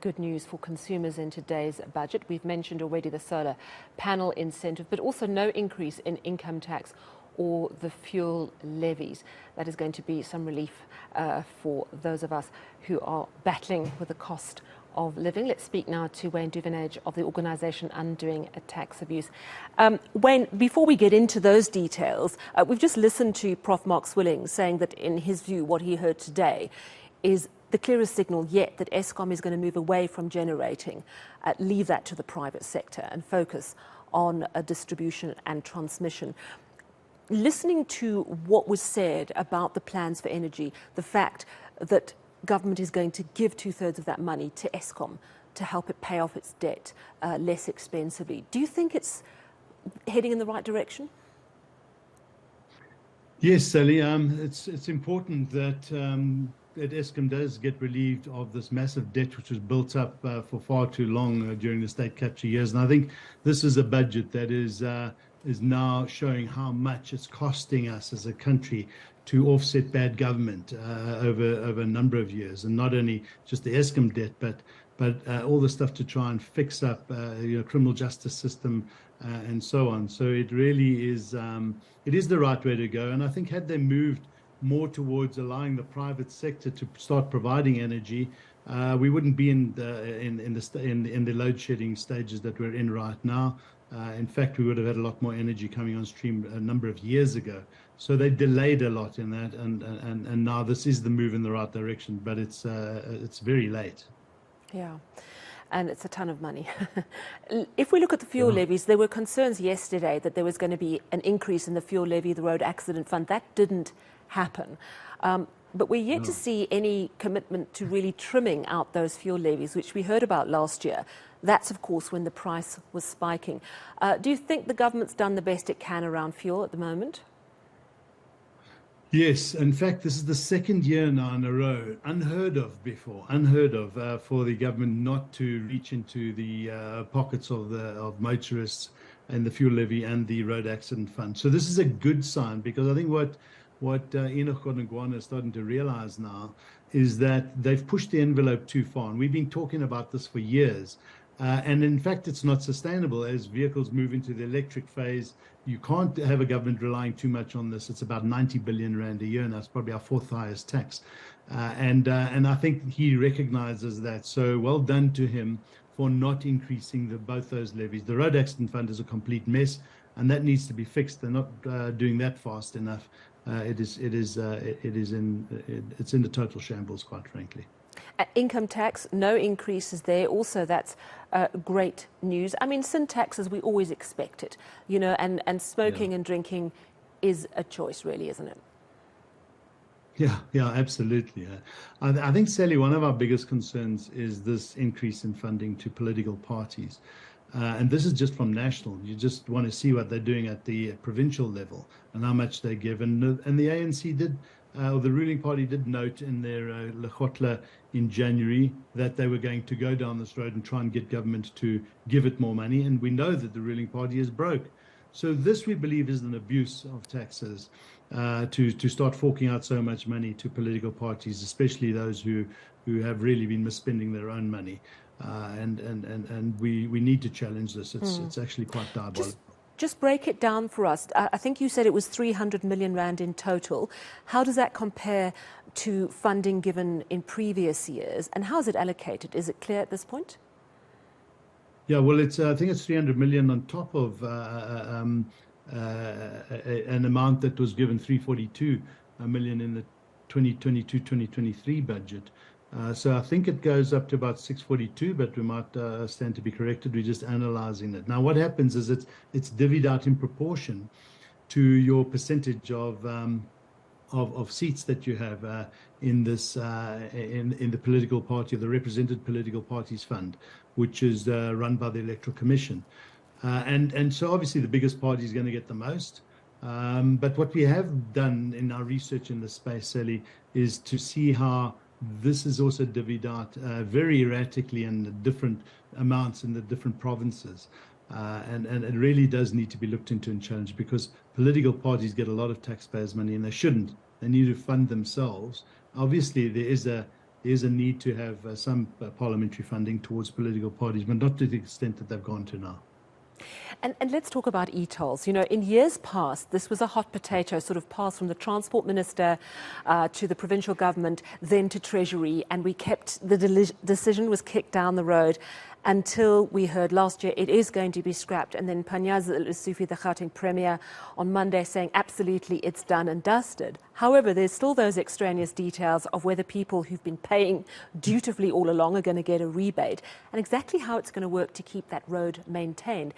good news for consumers in today's budget. We've mentioned already the solar panel incentive, but also no increase in income tax or the fuel levies. That is going to be some relief for those of us who are battling with the cost of living. Let's speak now to Wayne Duvenage of the organisation Undoing Tax Abuse. Wayne, before we get into those details, we've just listened to Prof. Mark Swilling saying that in his view, what he heard today is the clearest signal yet that Eskom is going to move away from generating, leave that to the private sector and focus on distribution and transmission. Listening to what was said about the plans for energy, the fact that government is going to give 2/3 of that money to Eskom to help it pay off its debt less expensively, do you think it's heading in the right direction? Yes, Sally. It's important that Eskom does get relieved of this massive debt which was built up for far too long during the state capture years. And I think this is a budget that is now showing how much it's costing us as a country to offset bad government over a number of years, and not only just the Eskom debt, but all the stuff to try and fix up criminal justice system and so on. So it really is the right way to go. And I think had they moved more towards allowing the private sector to start providing energy, we wouldn't be in the load shedding stages that we're in right now. In fact, we would have had a lot more energy coming on stream a number of years ago. So they delayed a lot in that, and now this is the move in the right direction, but it's very late. Yeah, and it's a ton of money. If we look at the fuel levies, there were concerns yesterday that there was going to be an increase in the fuel levy, the road accident fund. That didn't happen. But we're yet to see any commitment to really trimming out those fuel levies, which we heard about last year. That's, of course, when the price was spiking. Do you think the government's done the best it can around fuel at the moment? Yes, in fact, this is the second year now in a row, unheard of before, for the government not to reach into the pockets of motorists and the fuel levy and the road accident fund. So this is a good sign, because I think what Enoch Godongwana is starting to realize now is that they've pushed the envelope too far. And we've been talking about this for years. And in fact, it's not sustainable as vehicles move into the electric phase. You can't have a government relying too much on this. It's about 90 billion rand a year, and that's probably our fourth highest tax. And I think he recognizes that. So well done to him for not increasing both those levies. The road accident fund is a complete mess, and that needs to be fixed. They're not doing that fast enough. It's in the total shambles, quite frankly. Income tax, no increases there. Also, that's great news. I mean, sin tax, as we always expect it, and smoking and drinking is a choice, really, isn't it? Yeah, absolutely. I think, Sally, one of our biggest concerns is this increase in funding to political parties. And this is just from national. You just want to see what they're doing at the provincial level and how much they give. And the ANC did, or the ruling party did note in their Lekgotla in January that they were going to go down this road and try and get government to give it more money. And we know that the ruling party is broke. So this, we believe, is an abuse of taxes to start forking out so much money to political parties, especially those who have really been misspending their own money. And we need to challenge this. It's actually quite diabolical. Just break it down for us. I think you said it was 300 million rand in total. How does that compare to funding given in previous years, and how is it allocated? Is it clear at this point? Yeah, well, I think it's 300 million on top of an amount that was given 342 million in the 2022-2023 budget. So I think it goes up to about 642, but we might stand to be corrected. We're just analyzing it. Now, what happens is it's divvied out in proportion to your percentage of seats that you have in this in the political party, or the represented political parties fund, which is run by the Electoral Commission. And so obviously the biggest party is going to get the most. But what we have done in our research in this space, Sally, is to see how this is also divvied out very erratically in different amounts in the different provinces. And it really does need to be looked into and challenged, because political parties get a lot of taxpayers' money and they shouldn't. They need to fund themselves. Obviously, there is a there's a need to have some parliamentary funding towards political parties, but not to the extent that they've gone to now. And let's talk about e-tolls. You know, in years past, this was a hot potato, sort of passed from the Transport Minister to the provincial government, then to Treasury, and we kept, the decision was kicked down the road until we heard last year it is going to be scrapped. And then Panyaza Al-Sufi, the Gauteng Premier, on Monday saying absolutely it's done and dusted. However, there's still those extraneous details of whether people who've been paying dutifully all along are going to get a rebate, and exactly how it's going to work to keep that road maintained.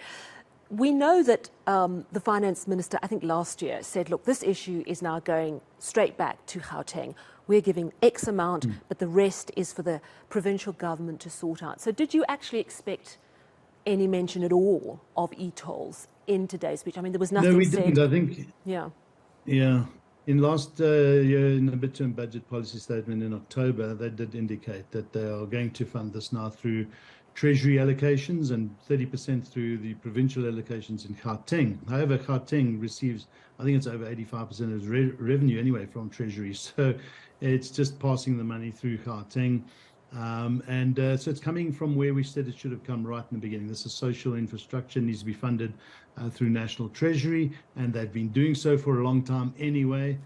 We know that the Finance Minister, I think last year, said, look, this issue is now going straight back to Gauteng. We're giving X amount, but the rest is for the provincial government to sort out. So did you actually expect any mention at all of e-tolls in today's speech? I mean, there was nothing said. No, we didn't. I think, yeah. In last year, in the midterm budget policy statement in October, they did indicate that they are going to fund this now through Treasury allocations and 30% through the provincial allocations in Gauteng. However, Gauteng receives, I think it's over 85% of its revenue anyway from Treasury. So it's just passing the money through Gauteng. So it's coming from where we said it should have come right in the beginning. This is social infrastructure, needs to be funded through National Treasury, and they've been doing so for a long time anyway.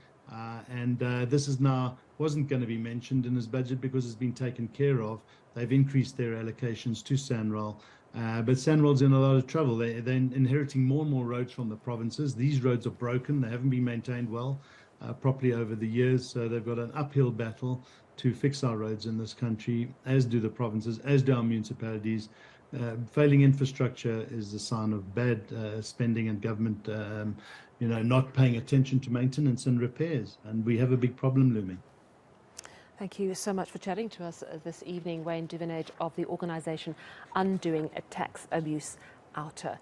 This is now wasn't going to be mentioned in his budget because it's been taken care of. They've increased their allocations to SANRAL, but SANRAL's in a lot of trouble. They're inheriting more and more roads from the provinces. These roads are broken. They haven't been maintained well properly over the years, so they've got an uphill battle to fix our roads in this country, as do the provinces, as do our municipalities. Failing infrastructure is a sign of bad spending and government, not paying attention to maintenance and repairs, and we have a big problem looming. Thank you so much for chatting to us this evening, Wayne Duvenage of the organisation Undoing a Tax Abuse Outer.